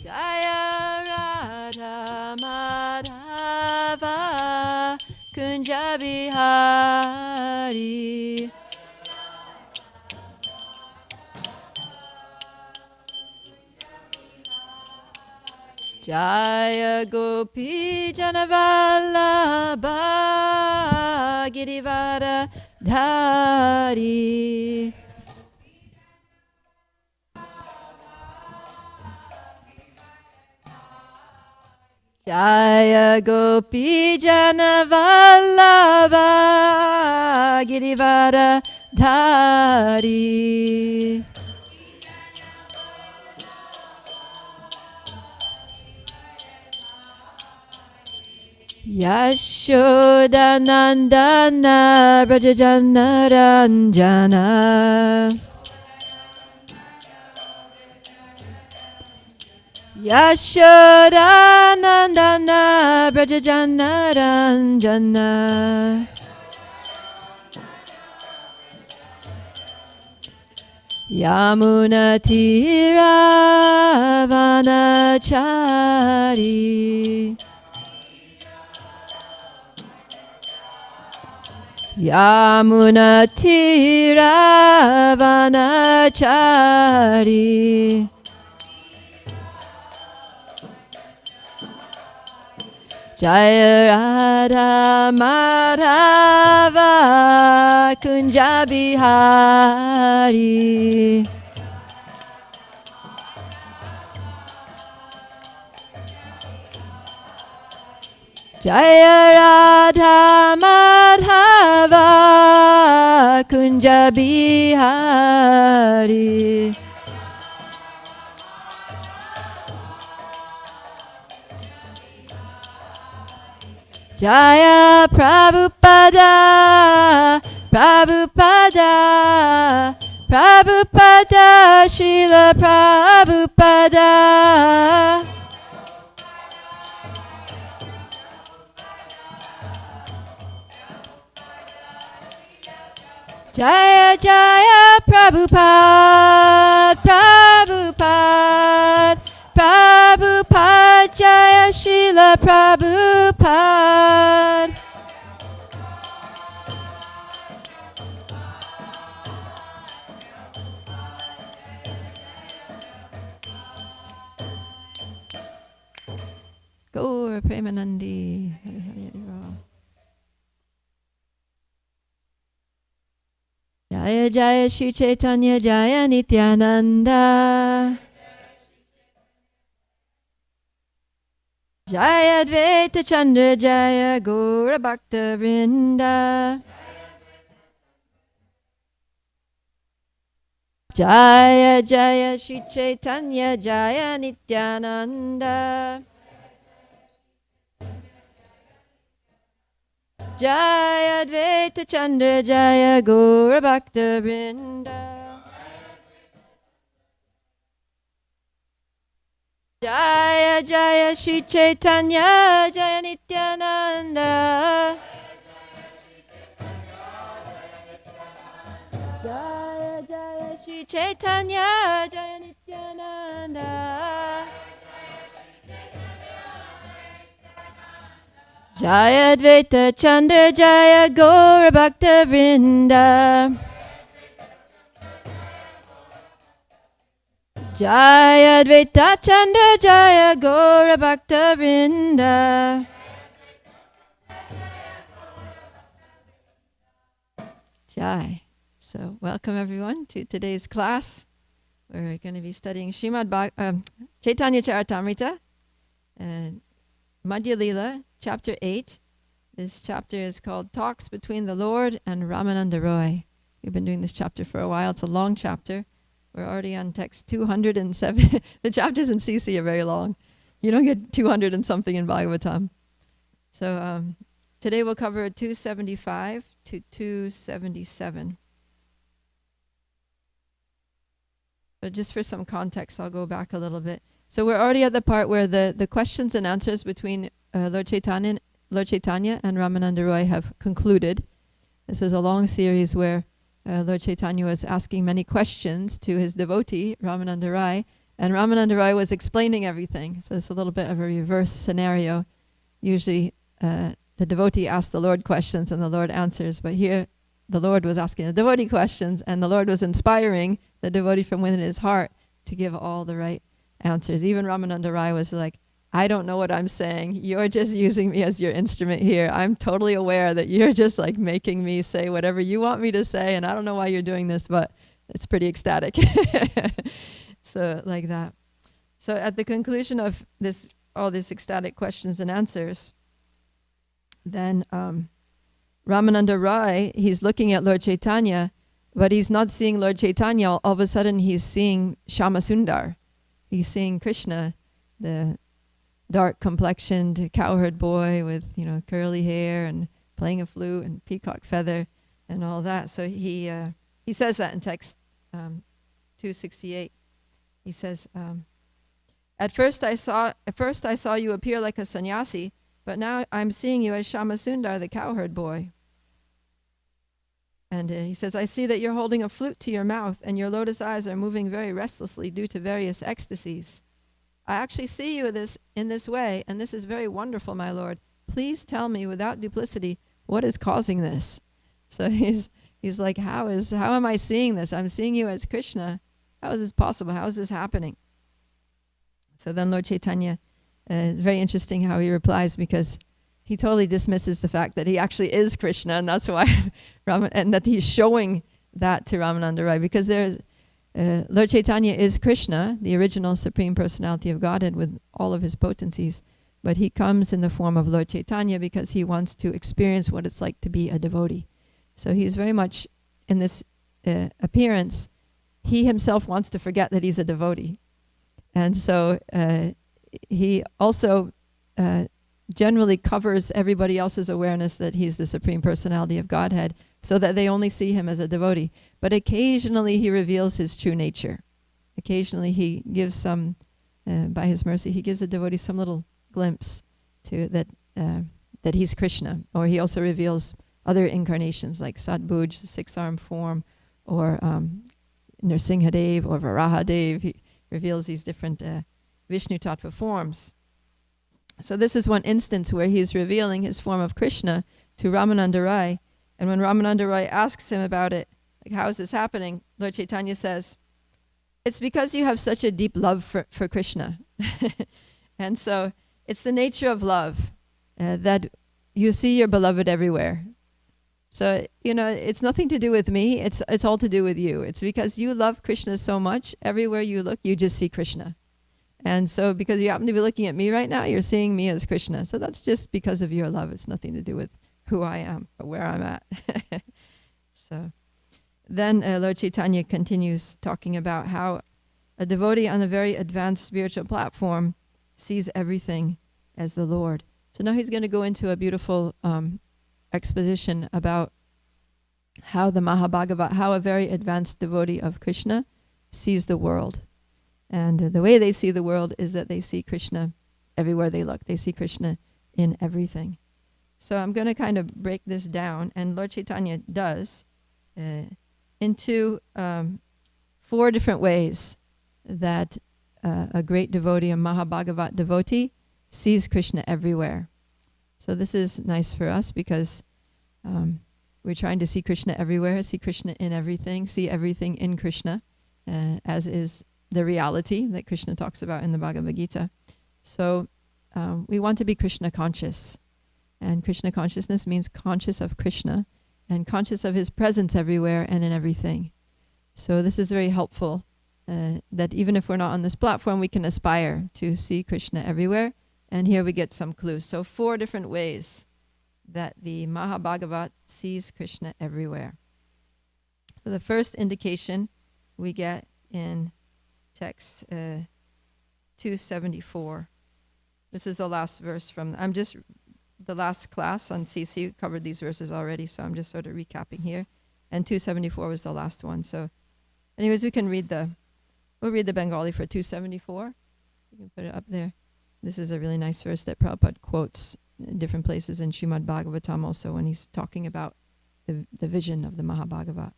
Jaya Radha Madhava Kunja Bihari. Jaya Gopi Janavallabha Girivara Dhari. Jaya Gopi Janavallabha Girivara Dhari. Yashoda Nandana Brajajana Ranjana. Yashoda Nandana Brajajana Ranjana. Yamuna Tira Vanachari. Yamuna Tira Vanachari. Jaya Radha Madhava Kunja Bihari. Jaya Radha Madhava Kunja Bihari. Jaya Prabhupada, Prabhupada, Prabhupada, Srila Prabhupada. Jaya Jaya Prabhupada, Prabhupada, Prabhupada, Jaya Srila Prabhupada. Gaur Premanandi. Jaya Jaya Shri Caitanya Jaya Nityananda. Jaya Advaita Chandra Jaya Gaura Bhakta Vrinda. Jaya Jaya Shri Caitanya Jaya Nityananda. Jaya Advaita Chandra Jaya Gaura Bhakta Vrinda. Jaya Jaya Shri Caitanya Jaya Nityananda. Jaya Jaya Shri Caitanya Jaya Nityananda. Jaya Advaita Chandra Jaya Gaura Bhakta Vrinda. Jaya Advaita Chandra Jaya Gaura Bhakta Vrinda. Jai. So welcome everyone to today's class. We're going to be studying Caitanya Caritamrta and Madhya Lila, chapter 8. This chapter is called Talks Between the Lord and Ramananda Roy. We've been doing this chapter for a while. It's a long chapter. We're already on text 207. The chapters in CC are very long. You don't get 200 and something in Bhagavatam. So today we'll cover 275 to 277. But just for some context, I'll go back a little bit. So we're already at the part where the questions and answers between Lord Caitanya and Ramananda Roy have concluded. This is a long series where Lord Caitanya was asking many questions to his devotee, Ramananda Roy, And Ramananda Roy was explaining everything. So it's a little bit of a reverse scenario. Usually the devotee asks the Lord questions and the Lord answers, but here the Lord was asking the devotee questions and the Lord was inspiring the devotee from within his heart to give all the right answers. Even Ramananda Rai was like, I don't know what I'm saying. You're just using me as your instrument here. I'm totally aware that you're just like making me say whatever you want me to say, and I don't know why you're doing this, but it's pretty ecstatic. So like that. So at the conclusion of this, all these ecstatic questions and answers, then Ramananda Rai, he's looking at Lord Caitanya, but he's not seeing Lord Caitanya. All of a sudden he's seeing Shama Sundar. He's seeing Krishna, the dark complexioned cowherd boy with, curly hair and playing a flute and peacock feather and all that. So he says that in text 268. He says, at first I saw you appear like a sannyasi, but now I'm seeing you as Shama Sundar, the cowherd boy. And he says, I see that you're holding a flute to your mouth and your lotus eyes are moving very restlessly due to various ecstasies. I actually see you in this way, and this is very wonderful, my Lord. Please tell me without duplicity what is causing this. So he's like, how am I seeing this? I'm seeing you as Krishna. How is this possible? How is this happening? So then Lord Caitanya, it's very interesting how he replies, because he totally dismisses the fact that he actually is Krishna, and that's why and that he's showing that to Ramananda Rai, because Lord Caitanya is Krishna, the original Supreme Personality of Godhead with all of his potencies, but he comes in the form of Lord Caitanya because he wants to experience what it's like to be a devotee. So he's very much in this appearance, he himself wants to forget that he's a devotee. And so he also generally covers everybody else's awareness that he's the Supreme Personality of Godhead so that they only see him as a devotee. But occasionally he reveals his true nature. Occasionally he gives some, by his mercy, he gives a devotee some little glimpse to that he's Krishna. Or he also reveals other incarnations like Sadbhuj, the six-armed form, or Nrsimhadev or Varahadev. He reveals these different Vishnu Tattva forms. So this is one instance where he's revealing his form of Krishna to Ramananda Rai. And when Ramananda Rai asks him about it, like, how is this happening? Lord Caitanya says, it's because you have such a deep love for Krishna. And so it's the nature of love that you see your beloved everywhere. So, it's nothing to do with me. It's all to do with you. It's because you love Krishna so much, everywhere you look, you just see Krishna. And so because you happen to be looking at me right now, you're seeing me as Krishna. So that's just because of your love. It's nothing to do with who I am or where I'm at. So then Lord Caitanya continues talking about how a devotee on a very advanced spiritual platform sees everything as the Lord. So now he's going to go into a beautiful exposition about how the Mahabhagavat, how a very advanced devotee of Krishna sees the world. And the way they see the world is that they see Krishna everywhere they look. They see Krishna in everything. So I'm going to kind of break this down, and Lord Caitanya does, into 4 different ways that a great devotee, a Mahabhagavat devotee, sees Krishna everywhere. So this is nice for us because we're trying to see Krishna everywhere, see Krishna in everything, see everything in Krishna, as is the reality that Krishna talks about in the Bhagavad Gita. So we want to be Krishna conscious. And Krishna consciousness means conscious of Krishna and conscious of his presence everywhere and in everything. So this is very helpful, that even if we're not on this platform, we can aspire to see Krishna everywhere. And here we get some clues. So 4 different ways that the Mahabhagavat sees Krishna everywhere. So the first indication we get in text 274. This is the last verse from, the last class on CC covered these verses already, so I'm just sort of recapping here. And 274 was the last one. So anyways, we'll read the Bengali for 274. You can put it up there. This is a really nice verse that Prabhupada quotes in different places in Srimad Bhagavatam also when he's talking about the vision of the Mahabhagavat.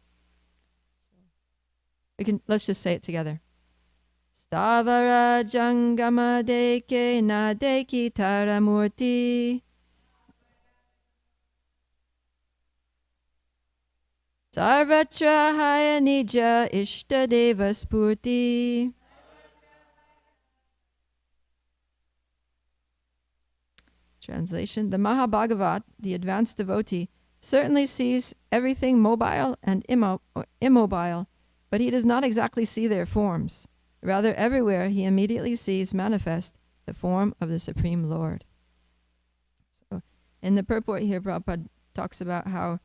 So let's just say it together. Stavara Jangama Deke Nadeki Taramurti Sarvatra Haya Nija Ishtadeva Spurti. Translation: the Mahabhagavat, the advanced devotee, certainly sees everything mobile and immobile, but he does not exactly see their forms. Rather, everywhere he immediately sees manifest the form of the Supreme Lord. So, in the purport here, Prabhupada talks about how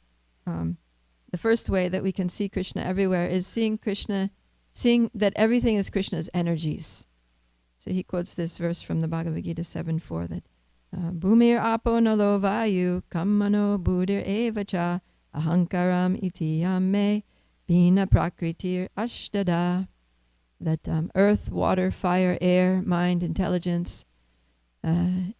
the first way that we can see Krishna everywhere is seeing that everything is Krishna's energies. So he quotes this verse from the Bhagavad Gita 7:4 that Bhumir apo nalo vayu kammano buddhir evacha ahankaram itiyam me bina prakritir ashtada. That earth, water, fire, air, mind, intelligence, earth,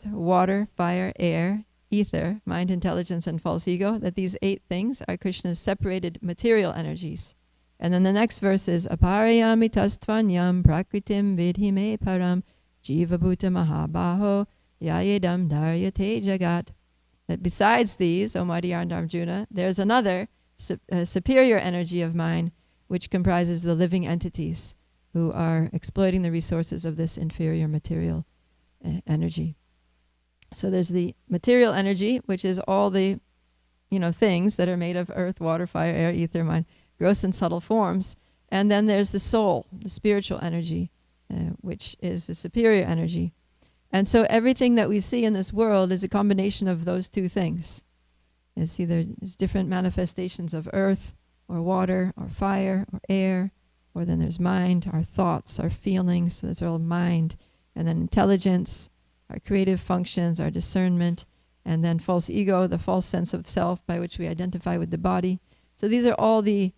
water, fire, air, ether, mind, intelligence, and false ego, that these 8 things are Krishna's separated material energies. And then the next verse is Aparayami tastvanyam prakritim vidhime param jiva bhuta mahabaho yayedam daryate jagat. That besides these, O mighty Arjuna, there's another superior energy of mine which comprises the living entities who are exploiting the resources of this inferior material energy. So there's the material energy, which is all the, things that are made of earth, water, fire, air, ether, mind, gross and subtle forms. And then there's the soul, the spiritual energy, which is the superior energy. And so everything that we see in this world is a combination of those 2 things. It's either different manifestations of earth, or water, or fire, or air, or then there's mind, our thoughts, our feelings, so those are all mind, and then intelligence, our creative functions, our discernment, and then false ego, the false sense of self by which we identify with the body. So these are all the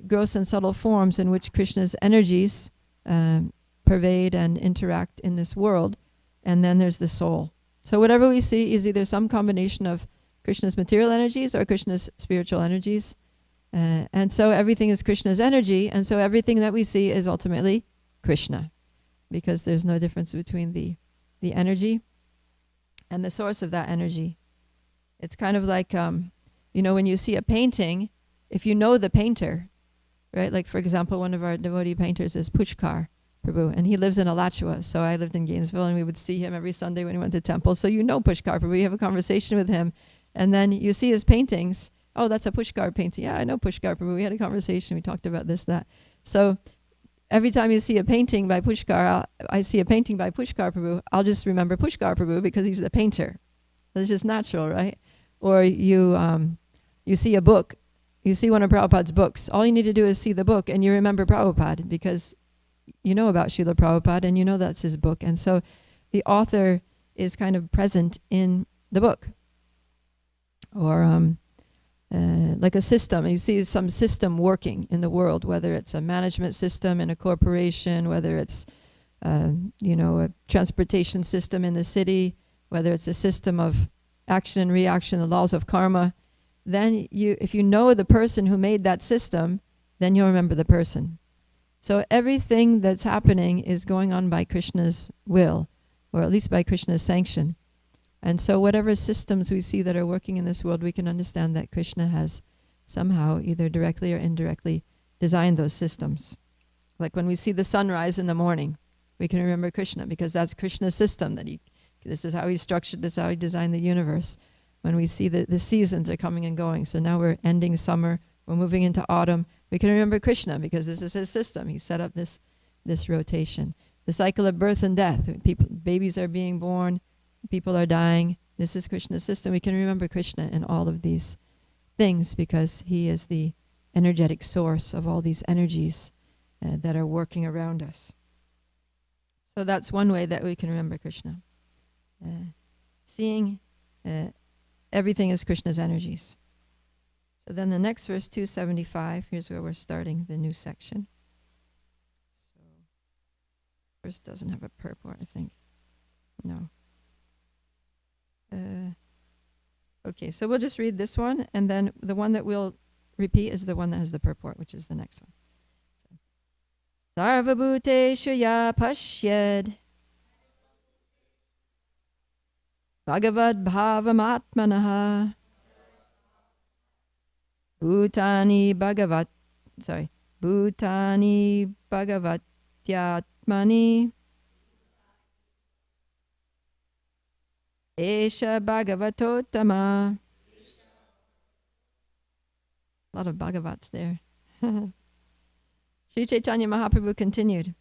gross and subtle forms in which Krishna's energies pervade and interact in this world. And then there's the soul. So whatever we see is either some combination of Krishna's material energies or Krishna's spiritual energies. And so everything is Krishna's energy, and so everything that we see is ultimately Krishna, because there's no difference between the energy and the source of that energy. It's kind of like, when you see a painting, if you know the painter, right? Like, for example, one of our devotee painters is Pushkar Prabhu, and he lives in Alachua. So I lived in Gainesville, and we would see him every Sunday when he went to temple. So you know Pushkar Prabhu, you have a conversation with him, and then you see his paintings. Oh, that's a Pushkar painting. Yeah, I know Pushkar Prabhu. We had a conversation. We talked about this, that. So every time you see a painting by Pushkar, I see a painting by Pushkar Prabhu, I'll just remember Pushkar Prabhu because he's the painter. That's just natural, right? Or you see a book. You see one of Prabhupada's books. All you need to do is see the book and you remember Prabhupada because you know about Srila Prabhupada and you know that's his book. And so the author is kind of present in the book. Or like a system. You see some system working in the world, whether it's a management system in a corporation, whether it's a transportation system in the city, whether it's a system of action and reaction, the laws of karma. Then if you know the person who made that system, then you'll remember the person. So everything that's happening is going on by Krishna's will, or at least by Krishna's sanction. And so whatever systems we see that are working in this world, we can understand that Krishna has somehow, either directly or indirectly, designed those systems. Like when we see the sunrise in the morning, we can remember Krishna because that's Krishna's system. This is how he structured, this is how he designed the universe. When we see that the seasons are coming and going, so now we're ending summer, we're moving into autumn, we can remember Krishna because this is his system. He set up this rotation. The cycle of birth and death, babies are being born, people are dying. This is Krishna's system. We can remember Krishna in all of these things because he is the energetic source of all these energies that are working around us. So that's one way that we can remember Krishna. Seeing everything as Krishna's energies. So then the next verse, 275, here's where we're starting the new section. So verse doesn't have a purport, I think. No. Okay, so we'll just read this one, and then the one that we'll repeat is the one that has the purport, which is the next one. So, Sarvabhuteshu ya pashyed Bhagavad bhavamatmanaha Bhutani bhagavatyatmani Esha bhagavatottama. A lot of bhagavats there. Sri Caitanya Mahaprabhu continued,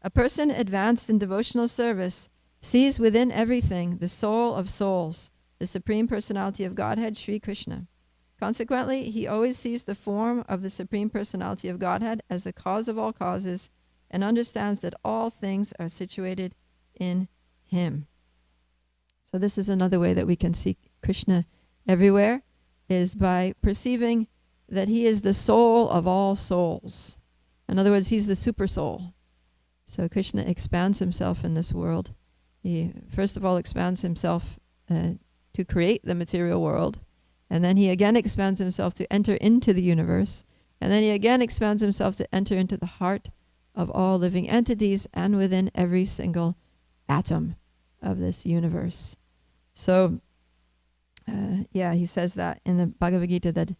a person advanced in devotional service sees within everything the soul of souls, the Supreme Personality of Godhead, Sri Krishna. Consequently, he always sees the form of the Supreme Personality of Godhead as the cause of all causes and understands that all things are situated in him. So this is another way that we can see Krishna everywhere, is by perceiving that he is the soul of all souls. In other words, he's the super soul. So Krishna expands himself in this world. He first of all expands himself to create the material world, and then he again expands himself to enter into the universe, and then he again expands himself to enter into the heart of all living entities and within every single atom of this universe. So, he says that in the Bhagavad Gita that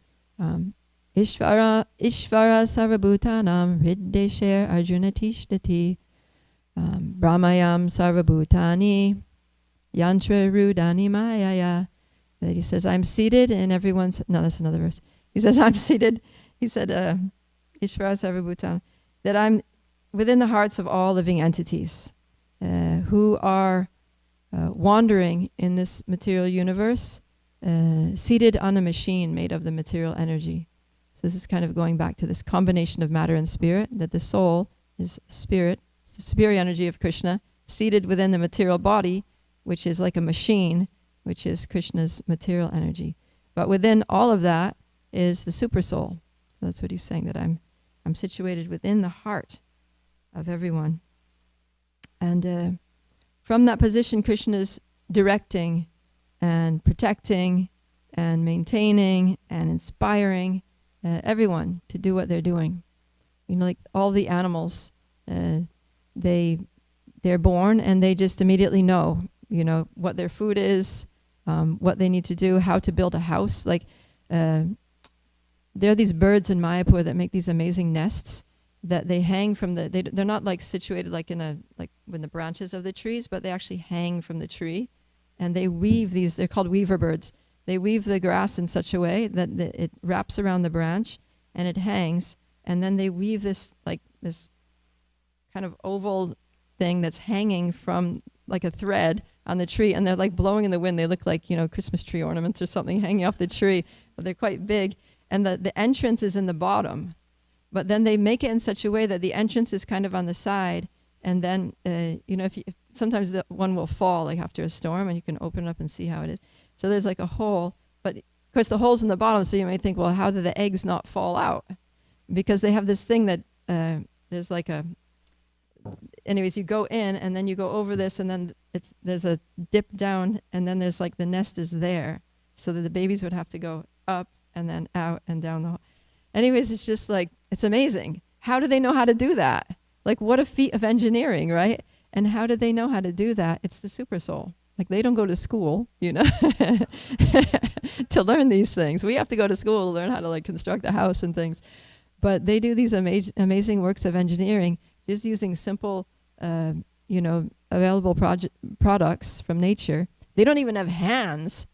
Ishvara sarvabhutanam riddesher arjuna tishtati brahmayam sarvabhutani yantra rudani mayaya. That he says, I'm seated in everyone's... No, that's another verse. He says, I'm seated... He said, Ishvara sarvabhutanam, that I'm within the hearts of all living entities who are wandering in this material universe, seated on a machine made of the material energy. So this is kind of going back to this combination of matter and spirit, that the soul is spirit, it's the superior energy of Krishna, seated within the material body, which is like a machine, which is Krishna's material energy. But within all of that is the super soul. So that's what he's saying, that I'm situated within the heart of everyone. And from that position, Krishna is directing and protecting and maintaining and inspiring everyone to do what they're doing. You know, like all the animals, they're born and they just immediately know, you know, what their food is, what they need to do, how to build a house. Like there are these birds in Mayapur that make these amazing nests that they hang from the, they're not like situated like in the branches of the trees, but they actually hang from the tree, and they weave these, they're called weaver birds. They weave the grass in such a way that it wraps around the branch and it hangs, and then they weave this kind of oval thing that's hanging from like a thread on the tree, and they're like blowing in the wind. They look like, you know, Christmas tree ornaments or something hanging off the tree, but they're quite big, and the entrance is in the bottom. But then they make it in such a way that the entrance is kind of on the side, and then, you know, sometimes the one will fall like after a storm, and you can open it up and see how it is. So there's like a hole, but of course the hole's in the bottom, so you may think, well, how do the eggs not fall out? Because they have this thing that there's like a, anyways, you go in, and then you go over this, and then there's a dip down, and then there's like the nest is there, so that the babies would have to go up and then out and down the hole. Anyways, it's just like, it's amazing. How do they know how to do that? Like, what a feat of engineering, right? And how do they know how to do that? It's the super soul. Like, they don't go to school, you know, to learn these things. We have to go to school to learn how to like construct a house and things. But they do these amazing works of engineering just using simple, you know, available products from nature. They don't even have hands,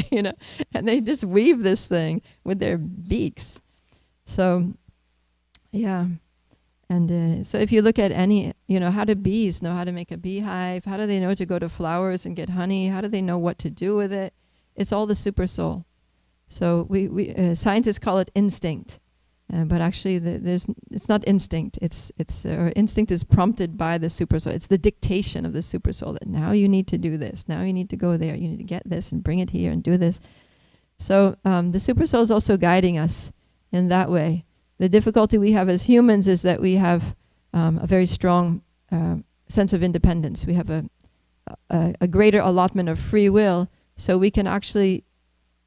you know, and they just weave this thing with their beaks. So, yeah. And so if you look at any, you know, how do bees know how to make a beehive? How do they know to go to flowers and get honey? How do they know what to do with it? It's all the super soul. So we scientists call it instinct. But actually, it's not instinct. Instinct is prompted by the super soul. It's the dictation of the super soul that now you need to do this. Now you need to go there. You need to get this and bring it here and do this. So the super soul is also guiding us in that way. The difficulty we have as humans is that we have a very strong sense of independence. We have a greater allotment of free will, so we can actually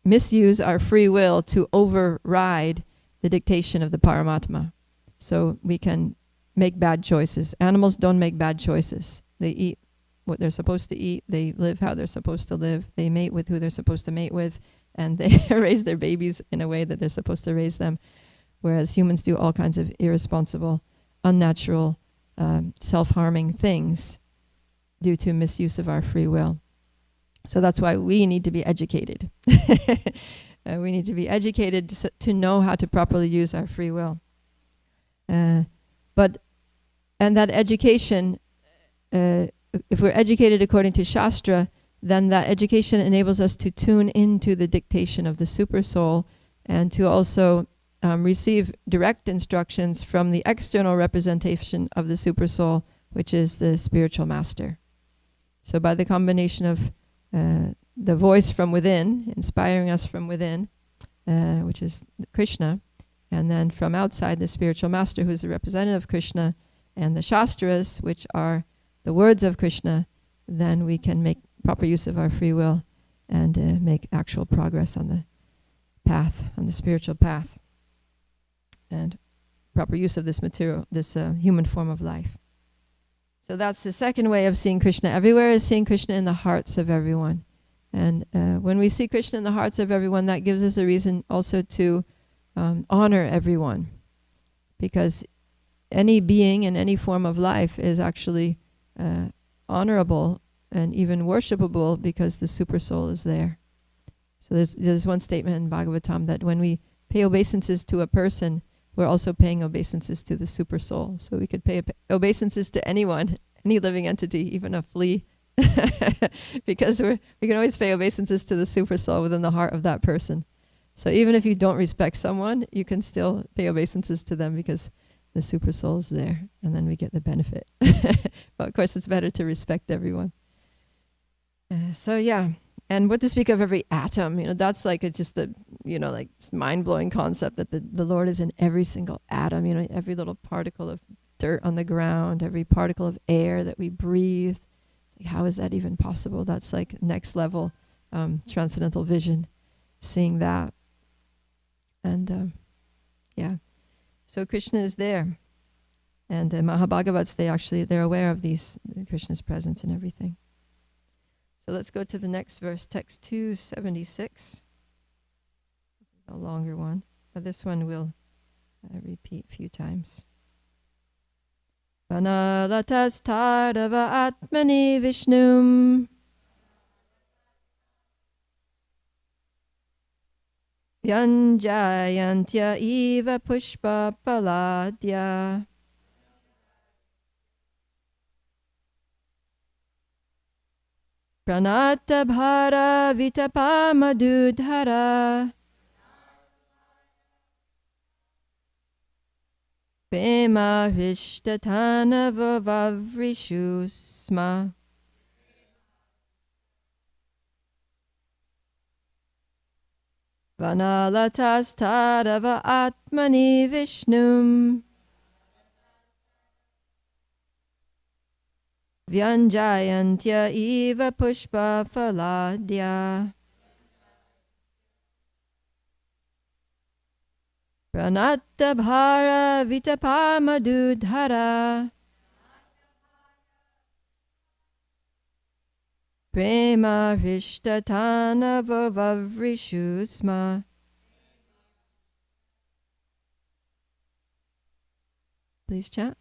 misuse our free will to override the dictation of the Paramatma. So we can make bad choices. Animals don't make bad choices. They eat what they're supposed to eat. They live how they're supposed to live. They mate with who they're supposed to mate with. And they raise their babies in a way that they're supposed to raise them. Whereas humans do all kinds of irresponsible, unnatural, self-harming things due to misuse of our free will. So that's why we need to be educated. We need to be educated to know how to properly use our free will. And that education, if we're educated according to Shastra, then that education enables us to tune into the dictation of the super soul and to also receive direct instructions from the external representation of the super soul, which is the spiritual master. So by the combination of the voice from within, inspiring us from within, which is Krishna, and then from outside the spiritual master, who is the representative of Krishna, and the Shastras, which are the words of Krishna, then we can make proper use of our free will and make actual progress on the path, on the spiritual path, and proper use of this material, this human form of life. So that's the second way of seeing Krishna everywhere, is seeing Krishna in the hearts of everyone. And when we see Krishna in the hearts of everyone, that gives us a reason also to honor everyone. Because any being in any form of life is actually honorable and even worshipable because the super soul is there. So there's one statement in Bhagavatam that when we pay obeisances to a person, we're also paying obeisances to the super soul. So we could pay obeisances to anyone, any living entity, even a flea, because we can always pay obeisances to the super soul within the heart of that person. So even if you don't respect someone, you can still pay obeisances to them because the super soul is there, and then we get the benefit. But of course, it's better to respect everyone. So yeah, and what to speak of every atom? That's like just a like mind-blowing concept that the Lord is in every single atom. Every little particle of dirt on the ground, every particle of air that we breathe. Like, how is that even possible? That's like next level transcendental vision, seeing that. And yeah, so Krishna is there, and the Mahabhagavats, they're aware of Krishna's presence and everything. So let's go to the next verse, text 276. This is a longer one, but this one we'll repeat a few times. Vanalatas tadava atmani vishnum Vyanjayantya eva pushpa paladya Pranata bhara vitapa madhudhara Prema hishtatana vavrishu sma Vanalatas tadava atmani vishnum Vyanjayantya eva pushpa phaladya Pranata bhara vitapa madhudhara Prema hishtatana vavrishu sma. Please chat.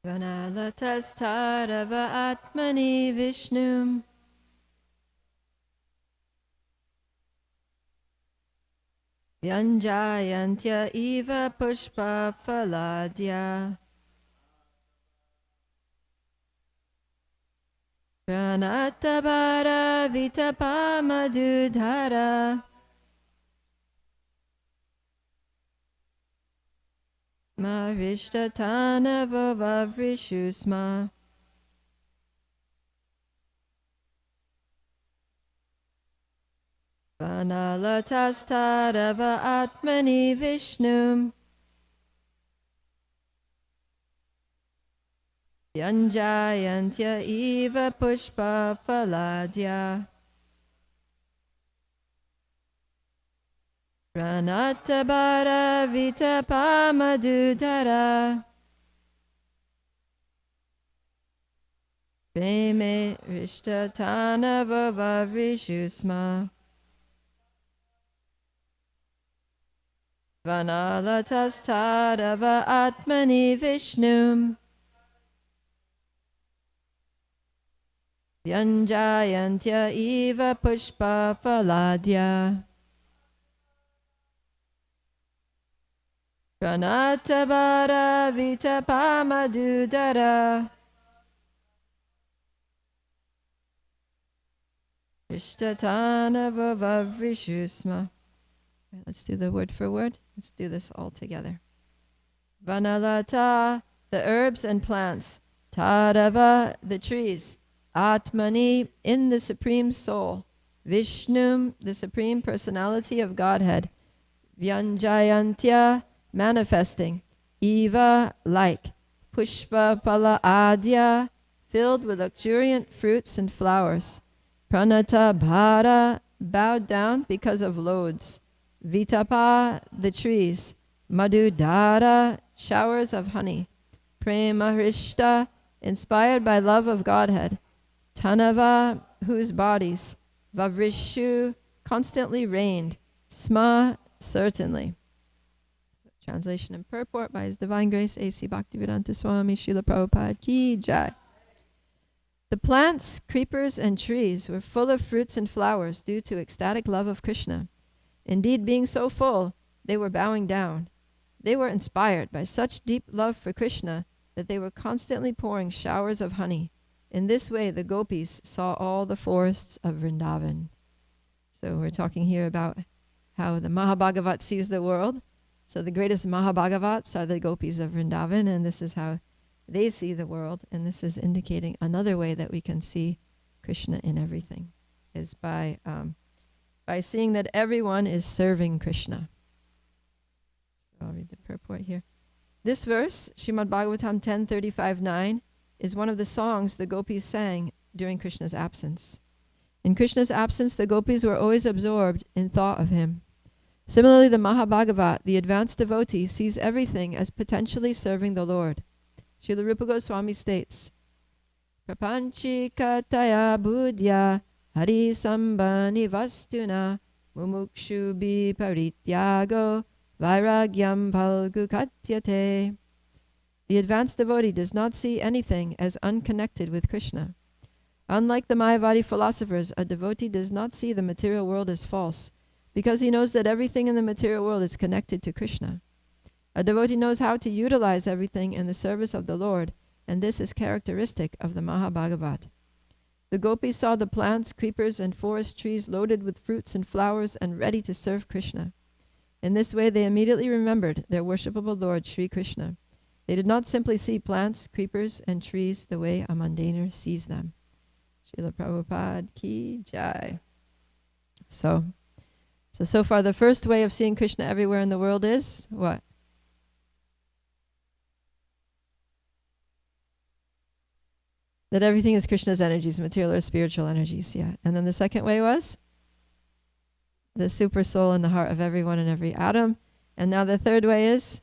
Vanalatas tadava atmani vishnum Vyanjayantya eva pushpa phaladya Pranatabara vitapa madhudhara Marishtatana vavavrishusma Vanalatastarava atmani vishnum Yanjayantya eva pushpa phaladya Pranatabara vitapa madhudhara Preme rishtatana vavavrishusma Vanalatastarava atmani vishnum Vyanjayantya eva pushpa phaladya Pranatabara vitapa madhudhara Rishtatana vavavrishusma. Let's do the word for word. Let's do this all together. Vanalata, the herbs and plants. Tadava, the trees. Atmani, in the Supreme Soul. Vishnum, the Supreme Personality of Godhead. Vyanjayantya, manifesting. Eva, like. Pushpa pala adya, filled with luxuriant fruits and flowers. Pranata bhara, bowed down because of loads. Vitapa, the trees. Madhudhara, showers of honey. Premarishta, inspired by love of Godhead. Tanava, whose bodies. Vavrishu, constantly reigned. Sma, certainly. Translation and purport by His Divine Grace A.C. Bhaktivedanta Swami Srila Prabhupada Ki Jai. The plants, creepers, and trees were full of fruits and flowers due to ecstatic love of Krishna. Indeed, being so full, they were bowing down. They were inspired by such deep love for Krishna that they were constantly pouring showers of honey. In this way, the gopis saw all the forests of Vrindavan. So we're talking here about how the Mahabhagavat sees the world. So the greatest Mahabhagavats are the gopis of Vrindavan, and this is how they see the world. And this is indicating another way that we can see Krishna in everything, is by seeing that everyone is serving Krishna. So I'll read the purport here. This verse, Srimad Bhagavatam 10:35-9, is one of the songs the gopis sang during Krishna's absence. In Krishna's absence, the gopis were always absorbed in thought of him. Similarly, the Mahabhagavat, the advanced devotee, sees everything as potentially serving the Lord. Srila Rupa Goswami states, Prapanchikataya buddhya Hari sambani vastuna mumukshubi parityago vairagyam palgukatyate. The advanced devotee does not see anything as unconnected with Krishna. Unlike the Mayavadi philosophers, a devotee does not see the material world as false, because he knows that everything in the material world is connected to Krishna. A devotee knows how to utilize everything in the service of the Lord, and this is characteristic of the Mahabhagavat. The gopis saw the plants, creepers, and forest trees loaded with fruits and flowers and ready to serve Krishna. In this way, they immediately remembered their worshipable Lord, Sri Krishna. They did not simply see plants, creepers, and trees the way a mundaner sees them. Srila Prabhupada Ki Jai. So far the first way of seeing Krishna everywhere in the world is what? That everything is Krishna's energies, material or spiritual energies, yeah. And then the second way was the super soul in the heart of everyone and every atom. And now the third way is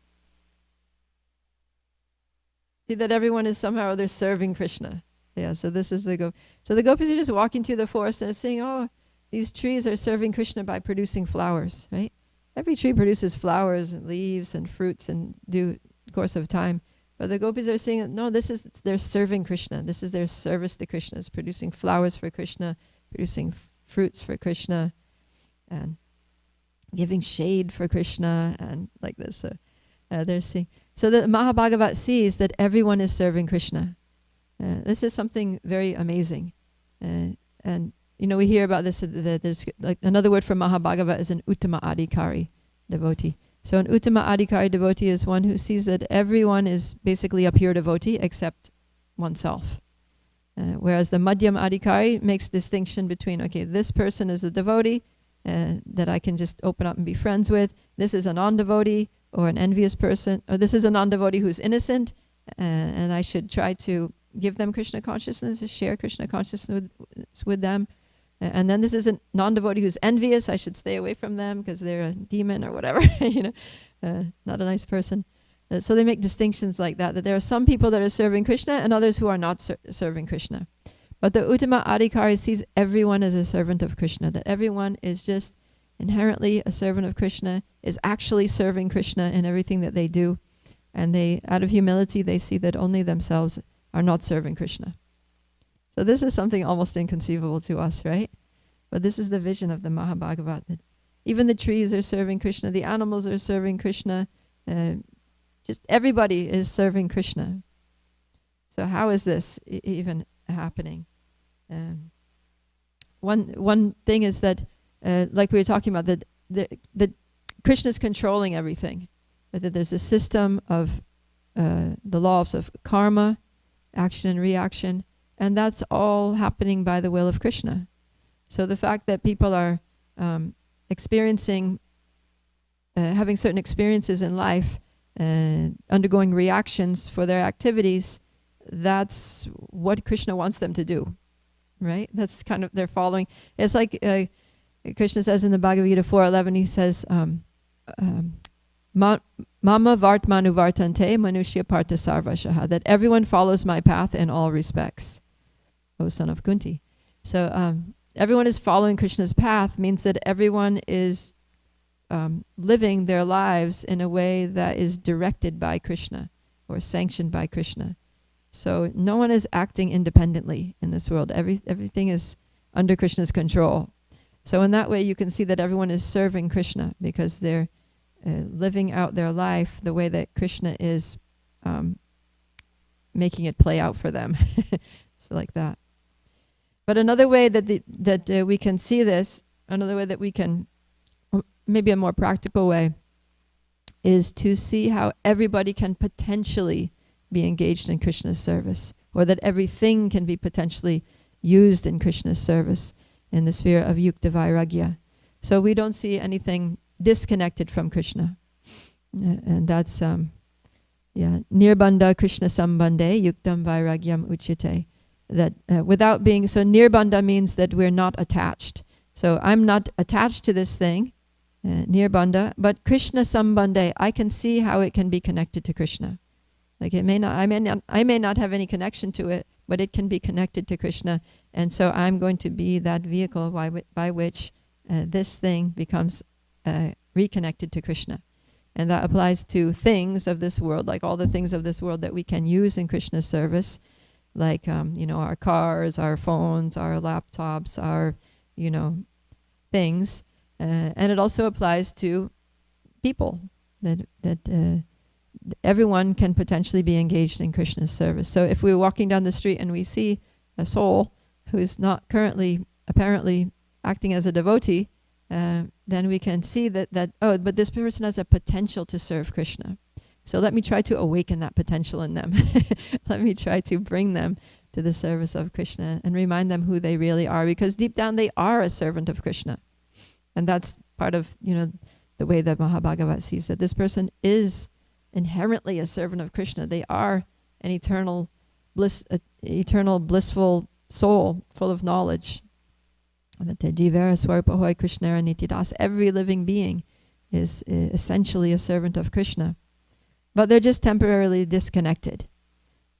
see that everyone is somehow or other serving Krishna. Yeah, so this is the So the gopis are just walking through the forest and saying, oh, these trees are serving Krishna by producing flowers, right? Every tree produces flowers and leaves and fruits in due course of time. But the gopis are saying, no, they're serving Krishna. This is their service to Krishna. It's producing flowers for Krishna, producing fruits for Krishna, and giving shade for Krishna, and like this. They're seeing. So the Mahabhagavat sees that everyone is serving Krishna. This is something very amazing. And we hear about this, that there's like another word for Mahabhagava is an Uttama Adhikari devotee. So an Uttama Adhikari devotee is one who sees that everyone is basically a pure devotee except oneself. Whereas the Madhyam Adhikari makes distinction between, okay, this person is a devotee that I can just open up and be friends with. This is a non-devotee or an envious person, or this is a non-devotee who's innocent, and I should try to give them Krishna consciousness, share Krishna consciousness with them. And then this is a non-devotee who's envious. I should stay away from them because they're a demon or whatever, not a nice person. So they make distinctions like that there are some people that are serving Krishna and others who are not serving Krishna. But the Uttama Adhikari sees everyone as a servant of Krishna, that everyone is just inherently a servant of Krishna, is actually serving Krishna in everything that they do. And they, out of humility, they see that only themselves are not serving Krishna. So this is something almost inconceivable to us, right? But this is the vision of the Mahabhagavat, that even the trees are serving Krishna, the animals are serving Krishna, just everybody is serving Krishna. So how is this even happening? One thing is that, like we were talking about, that Krishna is controlling everything. That there's a system of the laws of karma, action and reaction, and that's all happening by the will of Krishna. So the fact that people are experiencing, having certain experiences in life, undergoing reactions for their activities, that's what Krishna wants them to do, right? That's kind of, they're following. It's like Krishna says in the Bhagavad Gita 4:11, he says, Mama vartmanu vartante manushya partha sarvashaha, that everyone follows my path in all respects, O son of Kunti. So everyone is following Krishna's path means that everyone is living their lives in a way that is directed by Krishna or sanctioned by Krishna. So no one is acting independently in this world. Everything is under Krishna's control. So in that way you can see that everyone is serving Krishna because they're living out their life the way that Krishna is making it play out for them. So like that. But another way that we can see this, another way that we can, maybe a more practical way, is to see how everybody can potentially be engaged in Krishna's service, or that everything can be potentially used in Krishna's service in the sphere of yukta vairagya. So we don't see anything disconnected from Krishna. And that's, nirbandha Krishna sambandhe yuktam vairagyam uchyate. That without being, so nirbandha means that we're not attached. So I'm not attached to this thing, nirbandha, but Krishna sambandhe, I can see how it can be connected to Krishna. Like I may not have any connection to it, but it can be connected to Krishna, and so I'm going to be that vehicle by which this thing becomes reconnected to Krishna. And that applies to things of this world, like all the things of this world that we can use in Krishna's service, like our cars, our phones, our laptops, our things, and it also applies to people that everyone can potentially be engaged in Krishna's service. So if we're walking down the street and we see a soul who is not currently apparently acting as a devotee, then we can see that but this person has a potential to serve Krishna. So let me try to awaken that potential in them. Let me try to bring them to the service of Krishna and remind them who they really are, because deep down they are a servant of Krishna. And that's part of, the way that Mahabhagavat sees that this person is inherently a servant of Krishna. They are an eternal blissful soul full of knowledge. Every living being is essentially a servant of Krishna. But they're just temporarily disconnected.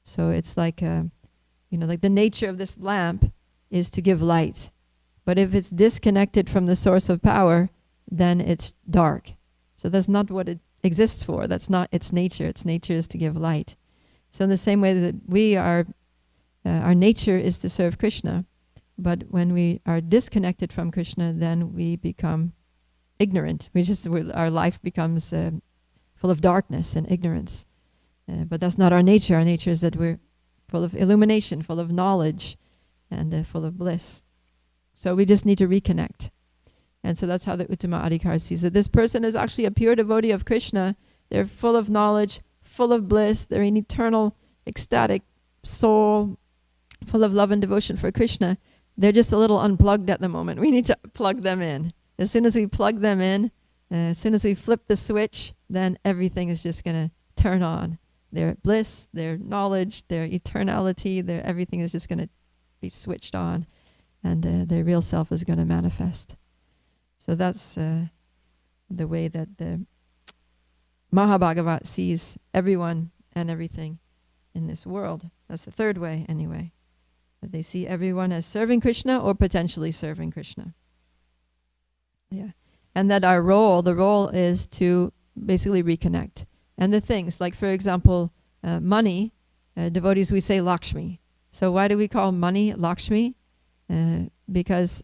So it's like, like the nature of this lamp is to give light. But if it's disconnected from the source of power, then it's dark. So that's not what it exists for. That's not its nature. Its nature is to give light. So in the same way that we are, our nature is to serve Krishna. But when we are disconnected from Krishna, then we become ignorant. Our life becomes full of darkness and ignorance. But that's not our nature. Our nature is that we're full of illumination, full of knowledge, and full of bliss. So we just need to reconnect. And so that's how the Uttama Adhikar sees it. This person is actually a pure devotee of Krishna. They're full of knowledge, full of bliss. They're an eternal, ecstatic soul, full of love and devotion for Krishna. They're just a little unplugged at the moment. We need to plug them in. As soon as we plug them in, as soon as we flip the switch, then everything is just going to turn on. Their bliss, their knowledge, their eternality, everything is just going to be switched on, and their real self is going to manifest. So that's the way that the Mahabhagavat sees everyone and everything in this world. That's the third way, anyway. That they see everyone as serving Krishna or potentially serving Krishna. Yeah. And that the role is to basically reconnect. And the things, like for example, money, devotees, we say Lakshmi. So why do we call money Lakshmi? Because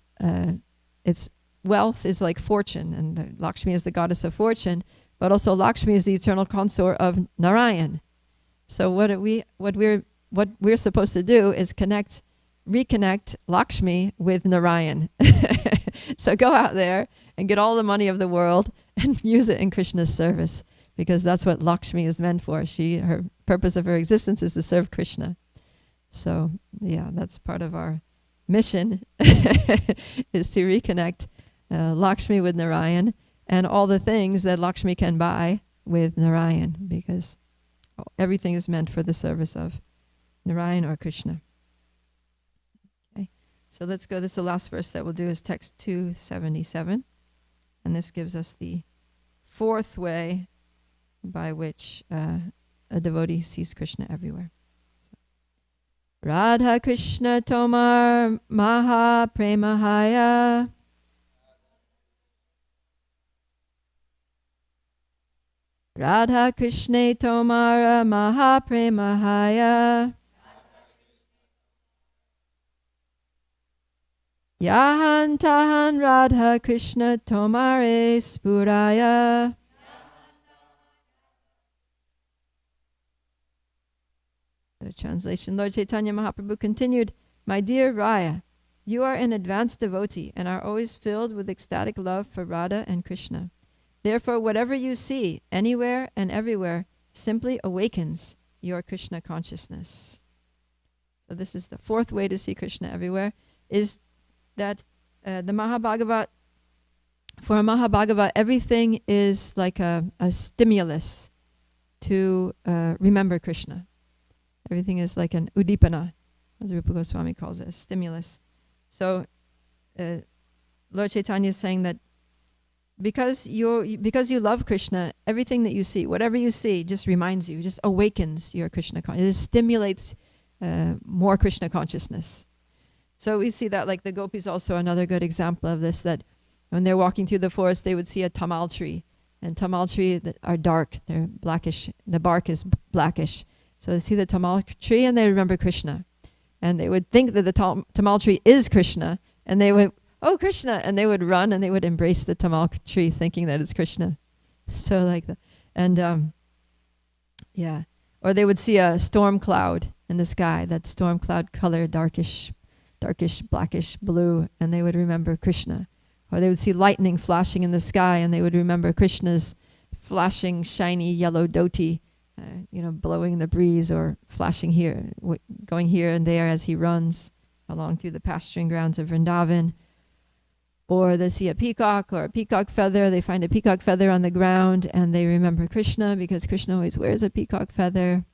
it's wealth is like fortune, and Lakshmi is the goddess of fortune, but also Lakshmi is the eternal consort of Narayan. So what we're supposed to do is reconnect Lakshmi with Narayan. So go out there and get all the money of the world and use it in Krishna's service, because that's what Lakshmi is meant for. Her purpose of her existence is to serve Krishna. So yeah, that's part of our mission is to reconnect Lakshmi with Narayan, and all the things that Lakshmi can buy with Narayan, because everything is meant for the service of Narayan or Krishna. Okay, so let's go. This is the last verse that we'll do, is text 277. And this gives us the fourth way by which a devotee sees Krishna everywhere. So, Radha Krishna Tomar Maha Premahaya. Radha Krishna Tomara Maha Premahaya. Yahan Tahan Radha Krishna Tomare Spuraya. The translation, Lord Chaitanya Mahaprabhu continued, "My dear Raya, you are an advanced devotee and are always filled with ecstatic love for Radha and Krishna. Therefore, whatever you see, anywhere and everywhere, simply awakens your Krishna consciousness." So this is the fourth way to see Krishna everywhere, is that the Mahabhagavat, for a Mahabhagavat, everything is like a stimulus to remember Krishna. Everything is like an udipana, as Rupa Goswami calls it, a stimulus. So Lord Chaitanya is saying that because you love Krishna, everything that you see, whatever you see, just reminds you, just awakens your Krishna consciousness. It stimulates more Krishna consciousness. So we see that, like the gopis, also another good example of this, that when they're walking through the forest, they would see a tamal tree. And tamal trees are dark, they're blackish, the bark is blackish. So they see the tamal tree and they remember Krishna. And they would think that the tamal tree is Krishna, and they would, "Oh, Krishna," and they would run and they would embrace the tamal tree thinking that it's Krishna. So like that. And yeah. Or they would see a storm cloud in the sky, that storm cloud color, darkish, blackish blue, and they would remember Krishna. Or they would see lightning flashing in the sky and they would remember Krishna's flashing, shiny yellow dhoti, blowing in the breeze, or flashing here, going here and there as he runs along through the pasturing grounds of Vrindavan. Or they see a peacock or a peacock feather. They find a peacock feather on the ground and they remember Krishna, because Krishna always wears a peacock feather.